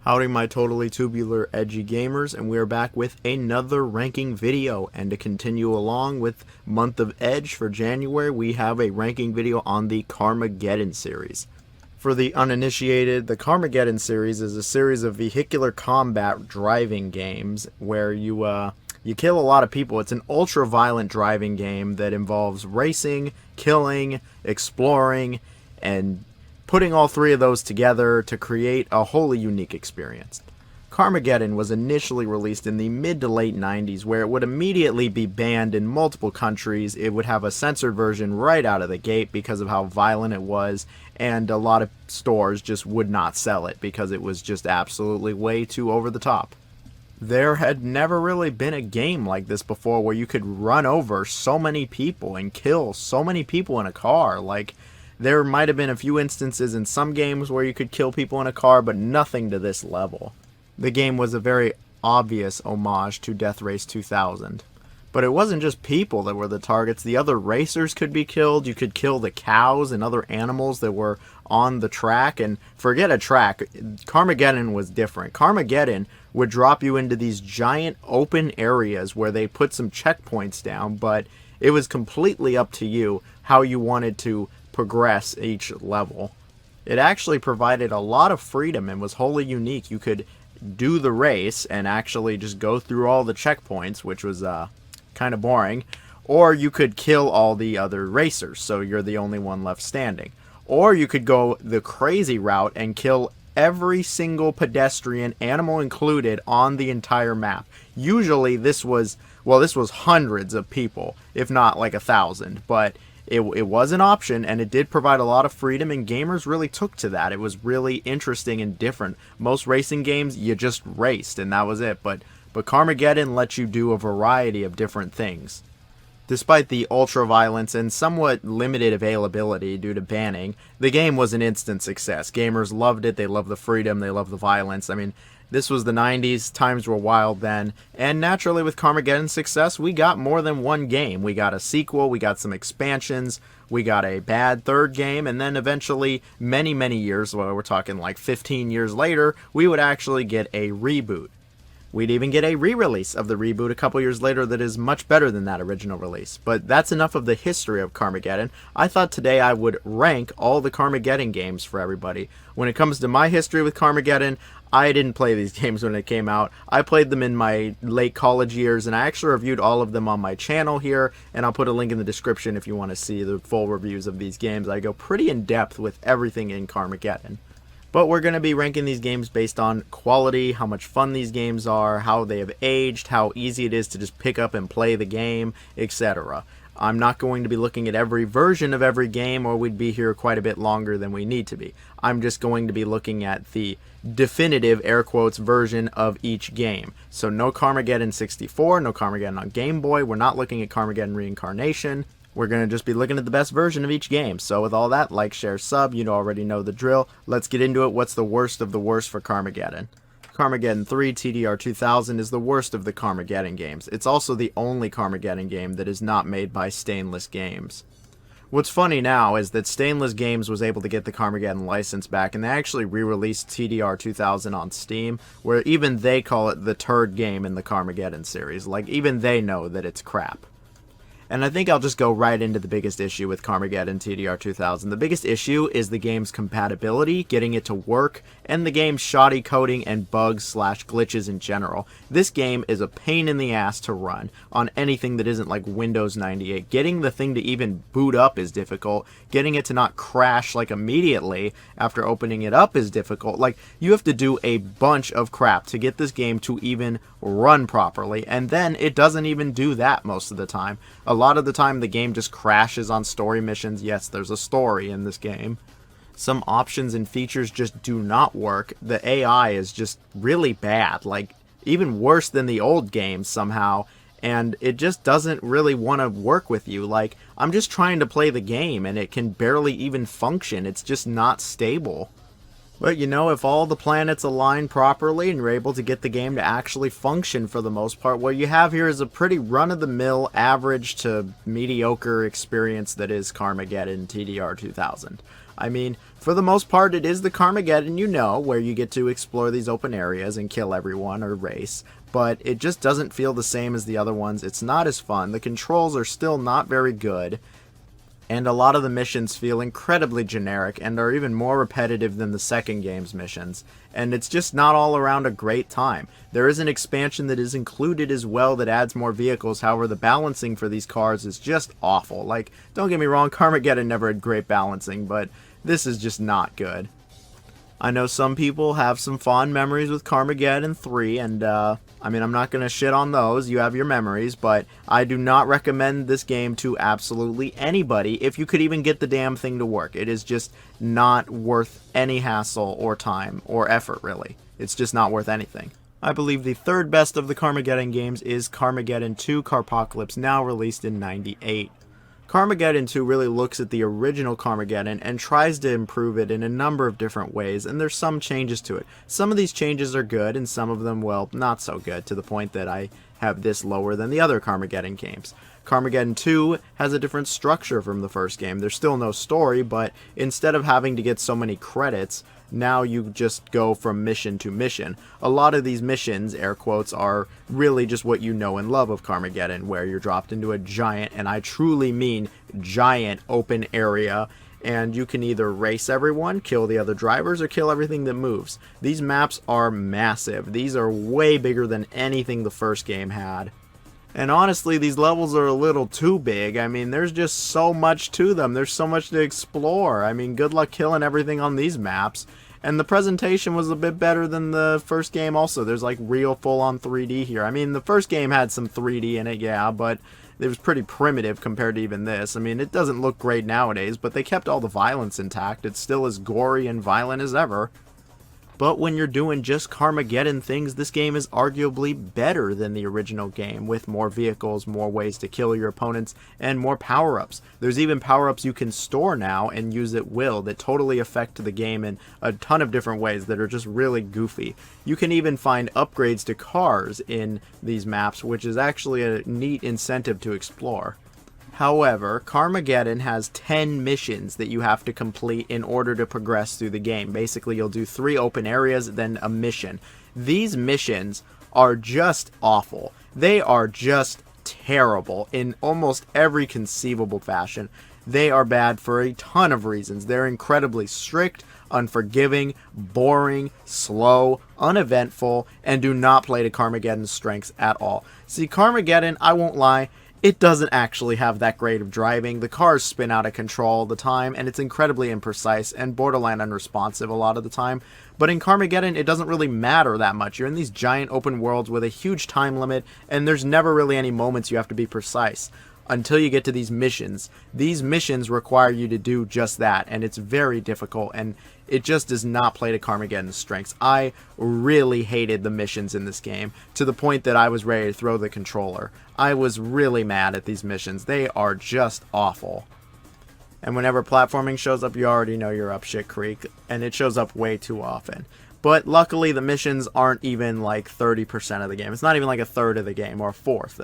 Howdy my totally tubular edgy gamers, and we are back with another ranking video. And to continue along with month of Edge for January, we have a ranking video on the Carmageddon series. For the uninitiated, the Carmageddon series is a series of vehicular combat driving games where you kill a lot of people. It's an ultra-violent driving game that involves racing, killing, exploring, and putting all three of those together to create a wholly unique experience. Carmageddon was initially released in the mid to late 90s, where it would immediately be banned in multiple countries. It would have a censored version right out of the gate because of how violent it was, and a lot of stores just would not sell it because it was just absolutely way too over the top. There had never really been a game like this before where you could run over so many people and kill so many people in a car. There might have been a few instances in some games where you could kill people in a car, but nothing to this level. The game was a very obvious homage to Death Race 2000. But it wasn't just people that were the targets. The other racers could be killed. You could kill the cows and other animals that were on the track. And forget a track, Carmageddon was different. Carmageddon would drop you into these giant open areas where they put some checkpoints down, but it was completely up to you how you wanted to progress each level. It actually provided a lot of freedom and was wholly unique. You could do the race and actually just go through all the checkpoints, which was kind of boring, or you could kill all the other racers, so you're the only one left standing. Or you could go the crazy route and kill every single pedestrian, animal included, on the entire map. Usually this was hundreds of people, if not like 1,000, but it was an option, and it did provide a lot of freedom, and gamers really took to that. It was really interesting and different. Most racing games, you just raced, and that was it, but Carmageddon lets you do a variety of different things. Despite the ultra-violence and somewhat limited availability due to banning, the game was an instant success. Gamers loved it, they loved the freedom, they loved the violence. I mean, this was the 90s, times were wild then, and naturally with Carmageddon's success, we got more than one game. We got a sequel, we got some expansions, we got a bad third game, and then eventually, many, many years, well, we're talking like 15 years later, we would actually get a reboot. We'd even get a re-release of the reboot a couple years later that is much better than that original release. But that's enough of the history of Carmageddon. I thought today I would rank all the Carmageddon games for everybody. When it comes to my history with Carmageddon, I didn't play these games when it came out. I played them in my late college years, and I actually reviewed all of them on my channel here, and I'll put a link in the description if you want to see the full reviews of these games. I go pretty in depth with everything in Carmageddon. But we're going to be ranking these games based on quality, how much fun these games are, how they have aged, how easy it is to just pick up and play the game, etc. I'm not going to be looking at every version of every game, or we'd be here quite a bit longer than we need to be. I'm just going to be looking at the definitive, air quotes, version of each game. So no Carmageddon 64, no Carmageddon on Game Boy, we're not looking at Carmageddon Reincarnation. We're going to just be looking at the best version of each game. So with all that, like, share, sub, you already know the drill. Let's get into it. What's the worst of the worst for Carmageddon? Carmageddon 3 TDR 2000 is the worst of the Carmageddon games. It's also the only Carmageddon game that is not made by Stainless Games. What's funny now is that Stainless Games was able to get the Carmageddon license back, and they actually re-released TDR 2000 on Steam, where even they call it the turd game in the Carmageddon series. Like, even they know that it's crap. And I think I'll just go right into the biggest issue with Carmageddon TDR 2000. The biggest issue is the game's compatibility, getting it to work, and the game's shoddy coding and bugs/glitches in general. This game is a pain in the ass to run on anything that isn't like Windows 98. Getting the thing to even boot up is difficult. Getting it to not crash like immediately after opening it up is difficult. Like, you have to do a bunch of crap to get this game to even run properly, and then it doesn't even do that most of the time. A lot of the time the game just crashes on story missions. Yes, there's a story in this game. Some options and features just do not work. The AI is just really bad, like even worse than the old games somehow, and it just doesn't really want to work with you. Like, I'm just trying to play the game and it can barely even function. It's just not stable. But you know, if all the planets align properly and you're able to get the game to actually function for the most part, what you have here is a pretty run-of-the-mill, average to mediocre experience that is Carmageddon TDR 2000. I mean, for the most part, it is the Carmageddon you know, where you get to explore these open areas and kill everyone or race, but it just doesn't feel the same as the other ones. It's not as fun. The controls are still not very good. And a lot of the missions feel incredibly generic and are even more repetitive than the second game's missions, and it's just not all around a great time. There is an expansion that is included as well that adds more vehicles, however the balancing for these cars is just awful. Like, don't get me wrong, Carmageddon never had great balancing, but this is just not good. I know some people have some fond memories with Carmageddon 3, and I mean, I'm not going to shit on those. You have your memories, but I do not recommend this game to absolutely anybody if you could even get the damn thing to work. It is just not worth any hassle or time or effort, really. It's just not worth anything. I believe the third best of the Carmageddon games is Carmageddon II Carpocalypse, now released in '98. Carmageddon 2 really looks at the original Carmageddon and tries to improve it in a number of different ways, and there's some changes to it. Some of these changes are good, and some of them, well, not so good, to the point that I have this lower than the other Carmageddon games. Carmageddon 2 has a different structure from the first game. There's still no story, but instead of having to get so many credits, now you just go from mission to mission. A lot of these missions, air quotes, are really just what you know and love of Carmageddon, where you're dropped into a giant, and I truly mean giant, open area, and you can either race everyone, kill the other drivers, or kill everything that moves. These maps are massive. These are way bigger than anything the first game had. And honestly, these levels are a little too big. I mean, there's just so much to them. There's so much to explore. I mean, good luck killing everything on these maps. And the presentation was a bit better than the first game also. There's like real full-on 3D here. I mean, the first game had some 3D in it, yeah, but it was pretty primitive compared to even this. I mean, it doesn't look great nowadays, but they kept all the violence intact. It's still as gory and violent as ever. But when you're doing just Carmageddon things, this game is arguably better than the original game, with more vehicles, more ways to kill your opponents, and more power-ups. There's even power-ups you can store now and use at will that totally affect the game in a ton of different ways that are just really goofy. You can even find upgrades to cars in these maps, which is actually a neat incentive to explore. However, Carmageddon has 10 missions that you have to complete in order to progress through the game. Basically, you'll do 3 open areas, then a mission. These missions are just awful. They are just terrible in almost every conceivable fashion. They are bad for a ton of reasons. They're incredibly strict, unforgiving, boring, slow, uneventful, and do not play to Carmageddon's strengths at all. See, Carmageddon, I won't lie, it doesn't actually have that great of driving. The cars spin out of control all the time, and it's incredibly imprecise and borderline unresponsive a lot of the time. But in Carmageddon, it doesn't really matter that much. You're in these giant open worlds with a huge time limit, and there's never really any moments you have to be precise until you get to these missions. These missions require you to do just that, and it's very difficult, and it just does not play to Carmageddon's strengths. I really hated the missions in this game, to the point that I was ready to throw the controller. I was really mad at these missions. They are just awful. And whenever platforming shows up, you already know you're up shit creek, and it shows up way too often. But luckily, the missions aren't even like 30% of the game. It's not even like a third of the game, or a fourth.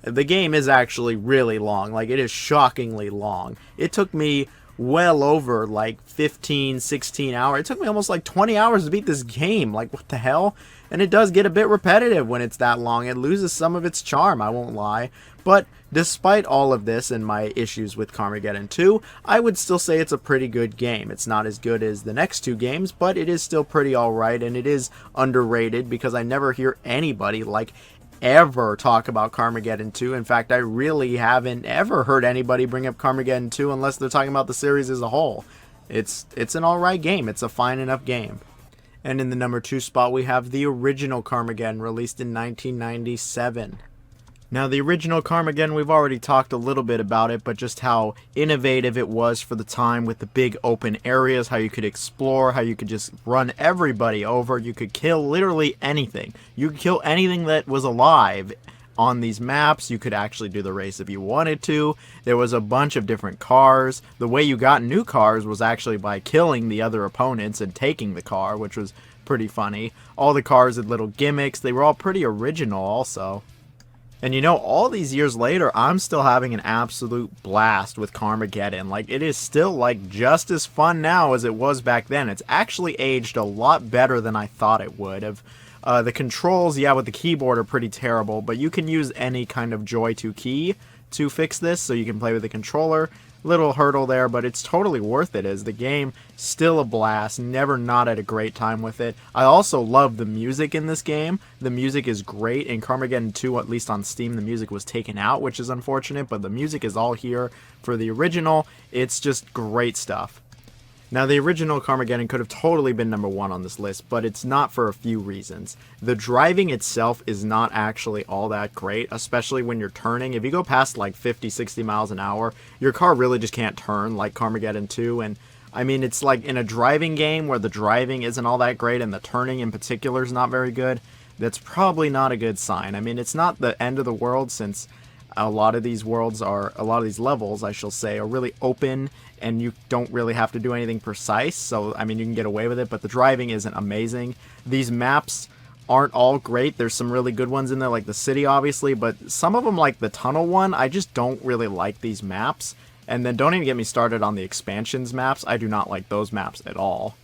The game is actually really long. Like, it is shockingly long. It took me well over like 15, 16 hours. It took me almost like 20 hours to beat this game. Like, what the hell? And it does get a bit repetitive when it's that long. It loses some of its charm, I won't lie. But despite all of this and my issues with Carmageddon 2, I would still say it's a pretty good game. It's not as good as the next 2 games, but it is still pretty alright, and it is underrated because I never hear anybody like ever talk about Carmageddon 2. In fact, I really haven't ever heard anybody bring up Carmageddon 2 unless they're talking about the series as a whole. It's an alright game. It's a fine enough game. And in the number 2 spot, we have the original Carmageddon, released in 1997. Now, the original Carmageddon, we've already talked a little bit about it, but just how innovative it was for the time with the big open areas, how you could explore, how you could just run everybody over, you could kill literally anything. You could kill anything that was alive on these maps. You could actually do the race if you wanted to. There was a bunch of different cars. The way you got new cars was actually by killing the other opponents and taking the car, which was pretty funny. All the cars had little gimmicks. They were all pretty original also. And you know, all these years later, I'm still having an absolute blast with Carmageddon. Like, it is still, like, just as fun now as it was back then. It's actually aged a lot better than I thought it would have. The controls, yeah, with the keyboard are pretty terrible, but you can use any kind of Joy 2 key to fix this, so you can play with the controller. Little hurdle there, but it's totally worth it. As the game, still a blast, never not at a great time with it. I also love the music in this game. The music is great. In Carmageddon 2, at least on Steam, the music was taken out, which is unfortunate, but the music is all here for the original. It's just great stuff. Now, the original Carmageddon could have totally been number 1 on this list, but it's not for a few reasons. The driving itself is not actually all that great, especially when you're turning. If you go past like 50, 60 miles an hour, your car really just can't turn like Carmageddon 2, and I mean, it's like in a driving game where the driving isn't all that great and the turning in particular is not very good, that's probably not a good sign. I mean, it's not the end of the world, since a lot of these levels, I shall say, are really open, and you don't really have to do anything precise, so, I mean, you can get away with it, but the driving isn't amazing. These maps aren't all great. There's some really good ones in there, like the city, obviously, but some of them, like the tunnel one, I just don't really like these maps. And then don't even get me started on the expansions maps. I do not like those maps at all.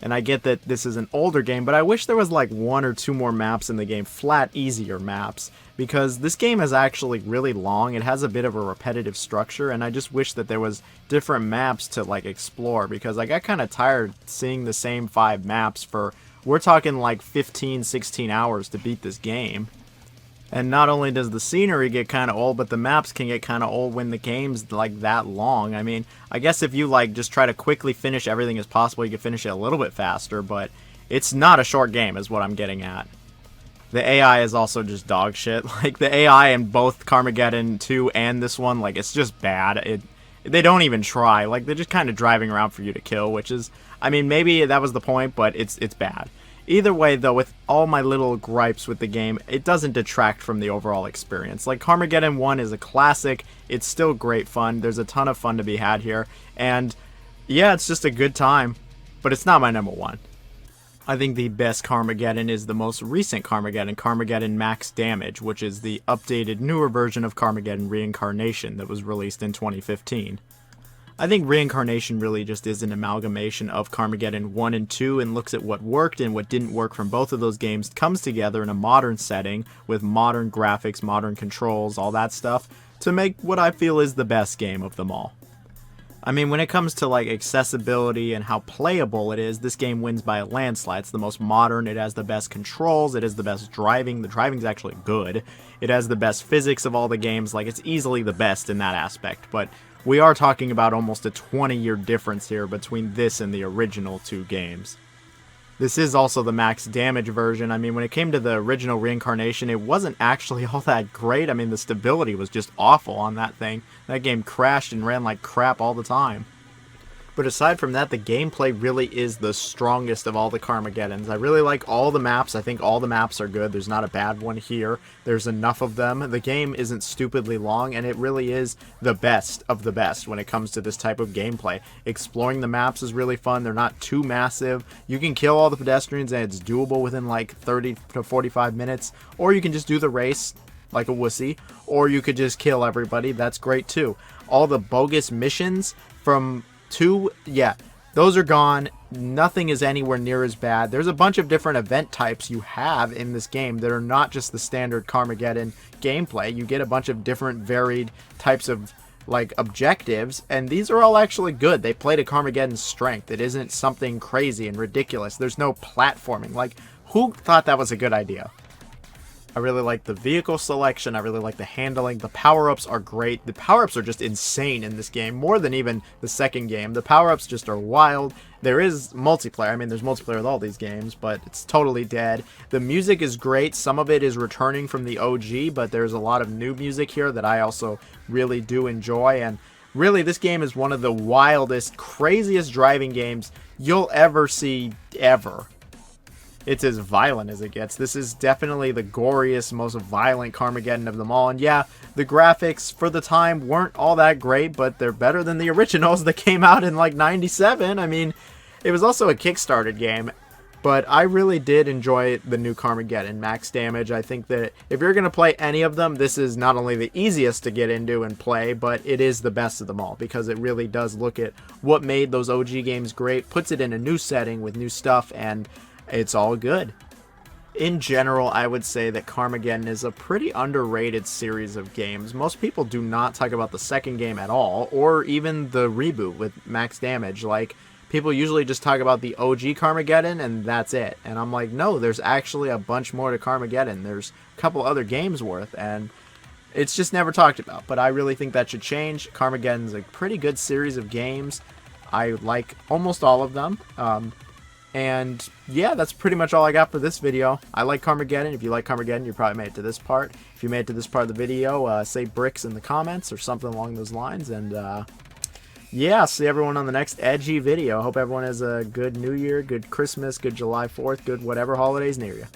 And I get that this is an older game, but I wish there was like 1 or 2 more maps in the game, flat, easier maps, because this game is actually really long. It has a bit of a repetitive structure, and I just wish that there was different maps to like explore, because I got kind of tired seeing the same 5 maps for, we're talking like 15, 16 hours to beat this game. And not only does the scenery get kind of old, but the maps can get kind of old when the game's like that long. I mean, I guess if you like just try to quickly finish everything as possible, you can finish it a little bit faster, but it's not a short game is what I'm getting at. The AI is also just dog shit. Like, the AI in both Carmageddon 2 and this one, like, it's just bad. They don't even try. Like, they're just kind of driving around for you to kill, which is, I mean, maybe that was the point, but it's bad. Either way, though, with all my little gripes with the game, it doesn't detract from the overall experience. Like, Carmageddon 1 is a classic. It's still great fun. There's a ton of fun to be had here. And, yeah, it's just a good time. But it's not my number 1. I think the best Carmageddon is the most recent Carmageddon, Carmageddon Max Damage, which is the updated, newer version of Carmageddon Reincarnation that was released in 2015. I think Reincarnation really just is an amalgamation of Carmageddon 1 and 2 and looks at what worked and what didn't work from both of those games, comes together in a modern setting with modern graphics, modern controls, all that stuff, to make what I feel is the best game of them all. I mean, when it comes to like accessibility and how playable it is, this game wins by a landslide. It's the most modern, it has the best controls, it has the best driving, the driving's actually good, it has the best physics of all the games, like it's easily the best in that aspect, but we are talking about almost a 20-year difference here between this and the original 2 games. This is also the max damage version. I mean, when it came to the original Reincarnation, it wasn't actually all that great. I mean, the stability was just awful on that thing. That game crashed and ran like crap all the time. But aside from that, the gameplay really is the strongest of all the Carmageddons. I really like all the maps. I think all the maps are good. There's not a bad one here. There's enough of them. The game isn't stupidly long, and it really is the best of the best when it comes to this type of gameplay. Exploring the maps is really fun. They're not too massive. You can kill all the pedestrians, and it's doable within like 30 to 45 minutes. Or you can just do the race like a wussy. Or you could just kill everybody. That's great too. All the bogus missions from 2, yeah, those are gone. Nothing is anywhere near as bad. There's a bunch of different event types you have in this game that are not just the standard Carmageddon gameplay. You get a bunch of different varied types of like objectives, and these are all actually good. They play to Carmageddon's strength. It isn't something crazy and ridiculous. There's no platforming. Like, who thought that was a good idea? I really like the vehicle selection. I really like the handling. The power-ups are great. The power-ups are just insane in this game, more than even the second game. The power-ups just are wild. There is multiplayer. I mean, there's multiplayer with all these games, but it's totally dead. The music is great. Some of it is returning from the OG, but there's a lot of new music here that I also really do enjoy. And really, this game is one of the wildest, craziest driving games you'll ever see, ever. it's as violent as it gets. This is definitely the goriest, most violent Carmageddon of them all. And yeah, the graphics for the time weren't all that great, but they're better than the originals that came out in like 97. I mean, it was also a Kickstarted game, but I really did enjoy the new Carmageddon Max Damage. I think that if you're going to play any of them, this is not only the easiest to get into and play, but it is the best of them all, because it really does look at what made those OG games great, puts it in a new setting with new stuff, and it's all good. In general, I would say that Carmageddon is a pretty underrated series of games. Most people do not talk about the second game at all, or even the reboot with Max Damage. Like, people usually just talk about the OG Carmageddon and that's it. And I'm like, no, there's actually a bunch more to Carmageddon. There's a couple other games worth, and it's just never talked about. But I really think that should change. Carmageddon's a pretty good series of games. I like almost all of them. And yeah, that's pretty much all I got for this video. I like Carmageddon. If you like Carmageddon, you probably made it to this part. If you made it to this part of the video, say bricks in the comments or something along those lines. And yeah, see everyone on the next edgy video. Hope everyone has a good New Year, good Christmas, good July 4th, good whatever holidays near you.